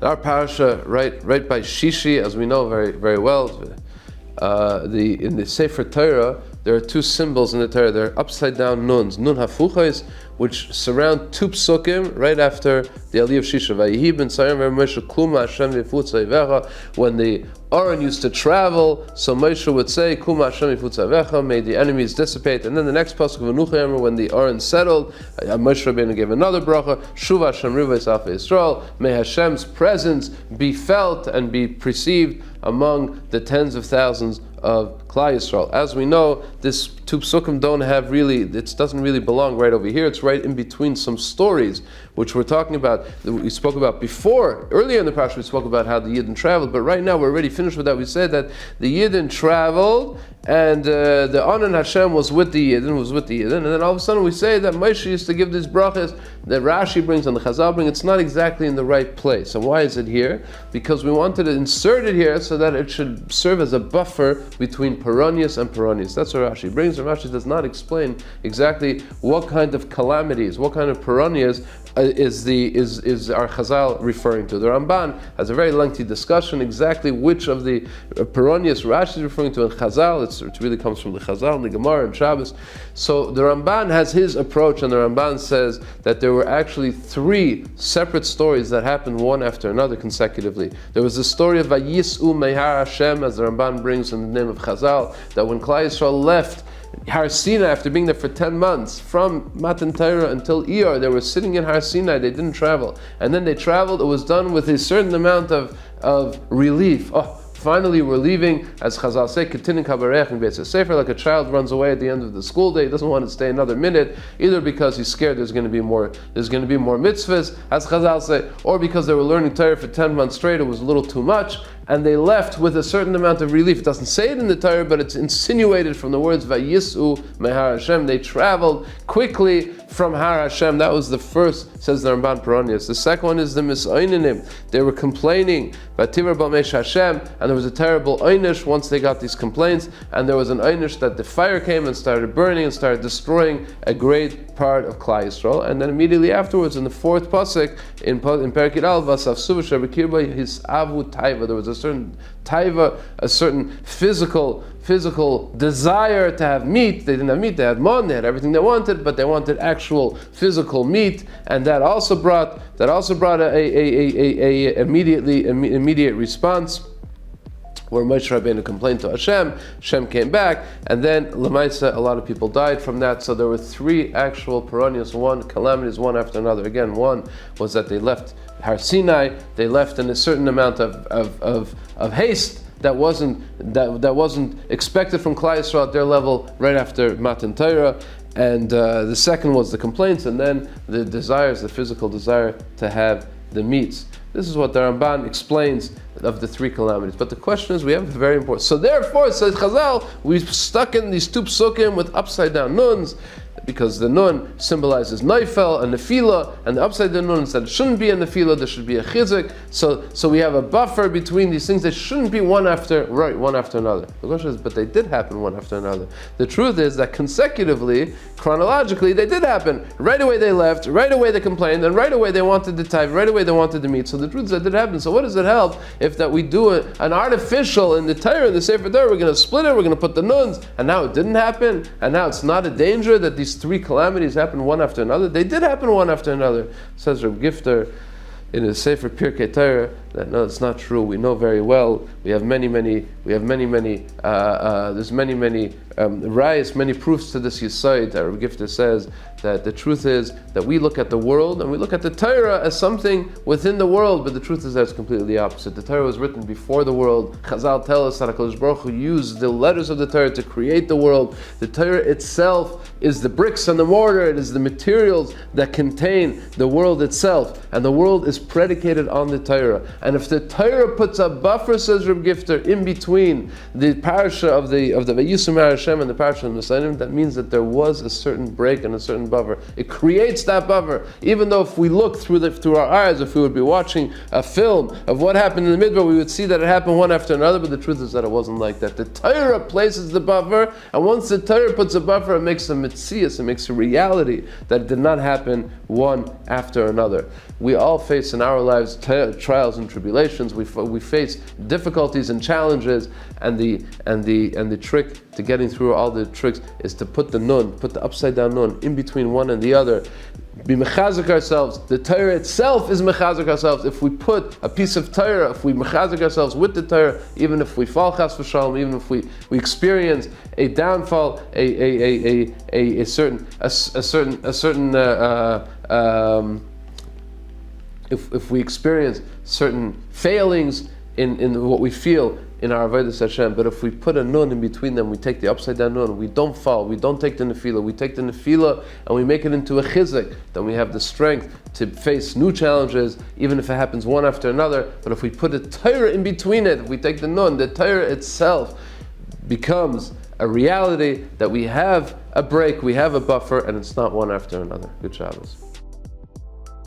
Our parasha, right by Shishi, as we know very, very well, in the Sefer Torah, there are two symbols in the Torah. They're upside down nuns, nun hafuchos, which surround two psukim right after the Aliyah of Shisha. Vayihi ben Sayim v'Moshe Kuma Hashem v'Yifutz Oivecha. When the Aaron used to travel, so Moshe would say, Kuma Hashem v'Yifutz Oivecha, may the enemies dissipate. And then the next pasuk of Anucha, when the Aaron settled, Moshe Rabbeinu gave another bracha, Shuva Hashem Rivos Alfei Yisrael, may Hashem's presence be felt and be perceived among the tens of thousands of Klal Yisrael. As we know, this two psukim don't have really, it doesn't really belong right over here. It's right in between some stories, which we're talking about, that we spoke about before. Earlier in the parasha we spoke about how the Yidden traveled, but right now we're already finished with that. We said that the Yidden traveled, and the Anan Hashem was with the Yidden, and then all of a sudden we say that Moshe used to give these brachas that Rashi brings and the Chazal bring. It's not exactly in the right place. And why is it here? Because we wanted to insert it here so that it should serve as a buffer between Peronius and Peronius. That's what Rashi brings, and Rashi does not explain exactly what kind of calamities, what kind of Peronius is our Chazal referring to. The Ramban has a very lengthy discussion exactly which of the Peronius Rashi is referring to in Chazal. It really comes from the Chazal and the Gemara and Shabbos. So the Ramban has his approach, and the Ramban says that there were actually three separate stories that happened one after another consecutively. There was the story of Vayis'u Mehar Hashem, as the Ramban brings in the name of Chazal, that when Klal Yisrael left Har Sinai after being there for 10 months, from Matan Torah until Iyar, they were sitting in Har Sinai, they didn't travel. And then they traveled, it was done with a certain amount of relief. Finally we're leaving, as Chazal say, Ketinin Kabarech in Beis Sefer, like a child runs away at the end of the school day, he doesn't want to stay another minute, either because he's scared there's going to be more mitzvahs, as Chazal say, or because they were learning Torah for 10 months straight, it was a little too much, and they left with a certain amount of relief. It doesn't say it in the Torah, but it's insinuated from the words Vayis'u Mehar Hashem. They traveled quickly from Har Hashem. That was the first, says the Ramban Peronius. The second one is the Misoininim. They were complaining, Vativar B'Mesh Hashem, and there was a terrible einish once they got these complaints, and there was an einish that the fire came and started burning and started destroying a great part of Klal Yisrael. And then immediately afterwards, in the fourth pasuk, in Perek Al, Vasav Suvasha B'Kirba His Avu Taiva, there was a certain taiva, a certain physical desire to have meat. They didn't have meat, they had mon, they had everything they wanted, but they wanted actual physical meat, and that also brought a immediate response, where Moshe Rabbeinu complained to Hashem came back, and then Lamaisa, a lot of people died from that. So there were three actual Peronius, calamities, one after another. Again, one was that they left Har Sinai, they left in a certain amount of haste that wasn't expected from Klal Yisrael at their level right after Matan Torah. And the second was the complaints, and then the desires, the physical desire to have the meats. This is what the Ramban explains of the three calamities. But the question is, we have a very important. So therefore, says Chazal, we've stuck in these two psukim with upside down nuns, because the nun symbolizes Neifel and Nefila, and the upside down nun said it shouldn't be a Nefila, there should be a Chizuk. So we have a buffer between these things. They shouldn't be one after another. The question is, but they did happen one after another. The truth is that consecutively, chronologically, they did happen. Right away they left, right away they complained, and right away they wanted the tithe, right away they wanted the meat. So the truth is that did happen. So what does it help if that we do an artificial in the Torah, in the Sefer Torah, we're going to split it, we're going to put the nuns, and now it didn't happen, and now it's not a danger that these three calamities happen one after another. They did happen one after another. Says Reb Gifter in his Sefer Pirkei Torah that no, it's not true. We know very well. There's many rayas, many proofs to this Yesod. Reb Gifter says that the truth is that we look at the world and we look at the Torah as something within the world, but the truth is that it's completely the opposite. The Torah was written before the world. Chazal tell us that HaKadosh Baruch Hu used the letters of the Torah to create the world. The Torah itself is the bricks and the mortar. It is the materials that contain the world itself, and the world is predicated on the Torah. And if the Torah puts a buffer, says Reb Gifter, in between the parasha of the Vayisum Hashem and the Parashat Nisayim, that means that there was a certain break and a certain buffer. It creates that buffer. Even though if we look through our eyes, if we would be watching a film of what happened in the Midbar, we would see that it happened one after another, but the truth is that it wasn't like that. The Torah places the buffer, and once the Torah puts a buffer, it makes a mitzias, it makes a reality that it did not happen one after another. We all face in our lives trials and tribulations. We face difficulties and challenges, and the trick to getting through all the tricks is to put the upside down nun in between one and the other. Be mechazik ourselves. The Torah itself is mechazik ourselves. If we put a piece of Torah, if we mechazik ourselves with the Torah, even if we fall chas v'shalom, even if we experience a downfall, a certain if we experience certain failings in what we feel in our avodas Hashem, but if we put a nun in between them, we take the upside down nun, we don't fall, we don't take the nefila, we take the nefila and we make it into a chizuk, then we have the strength to face new challenges, even if it happens one after another. But if we put a Torah in between it, if we take the nun, the Torah itself becomes a reality that we have a break, we have a buffer, and it's not one after another. Good Shabbos.